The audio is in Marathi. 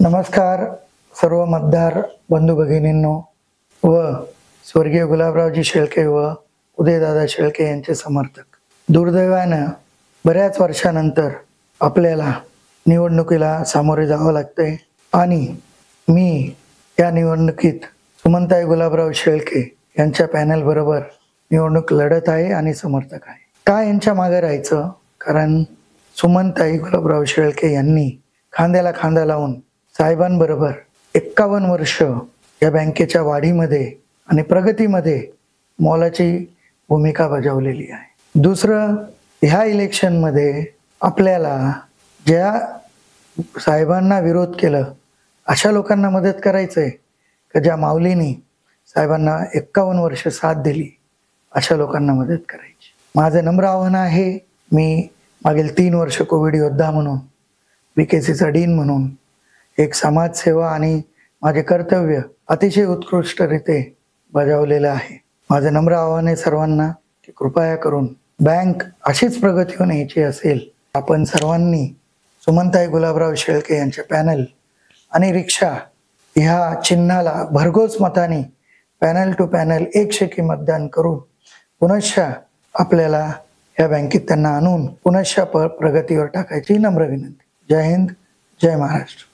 नमस्कार सर्व मतदार बंधू भगिनींनो व स्वर्गीय गुलाबरावजी शेळके व उदयदादा शेळके यांचे समर्थक. दुर्दैवानं बऱ्याच वर्षानंतर आपल्याला निवडणुकीला सामोरे जावं लागतंय आणि मी या निवडणुकीत सुमनताई गुलाबराव शेळके यांच्या पॅनल बरोबर निवडणूक लढत आहे आणि समर्थक आहे. का यांच्या मागे राहायचं? कारण सुमनताई गुलाबराव शेळके यांनी खांद्याला खांदा लावून साहेबांबरोबर 51 वर्ष या बँकेच्या वाढीमध्ये आणि प्रगतीमध्ये मोलाची भूमिका बजावलेली आहे. दुसरं, ह्या इलेक्शनमध्ये आपल्याला ज्या साहेबांना विरोध केलं अशा लोकांना मदत करायचंय का ज्या माऊलींनी साहेबांना 51 वर्ष साथ दिली अशा लोकांना मदत करायची. माझं नम्र आव्हान आहे. मी मागील 3 वर्ष कोविड योद्धा म्हणून, BKCचा डीन म्हणून एक समाजसेवा आणि माझे कर्तव्य अतिशय उत्कृष्टरीते बजावलेलं आहे. माझं नम्र आव्हान आहे सर्वांना की कृपया करून बँक अशीच प्रगती न्यायची असेल, आपण सर्वांनी सुमनताई गुलाबराव शेळके यांच्या पॅनल आणि रिक्षा ह्या चिन्हाला भरघोस मताने पॅनल टू पॅनल 100 मतदान करून पुनश्च आपल्याला या बँकेत त्यांना आणून पुनश्च प्रगतीवर टाकायची नम्र विनंती. जय हिंद, जय महाराष्ट्र.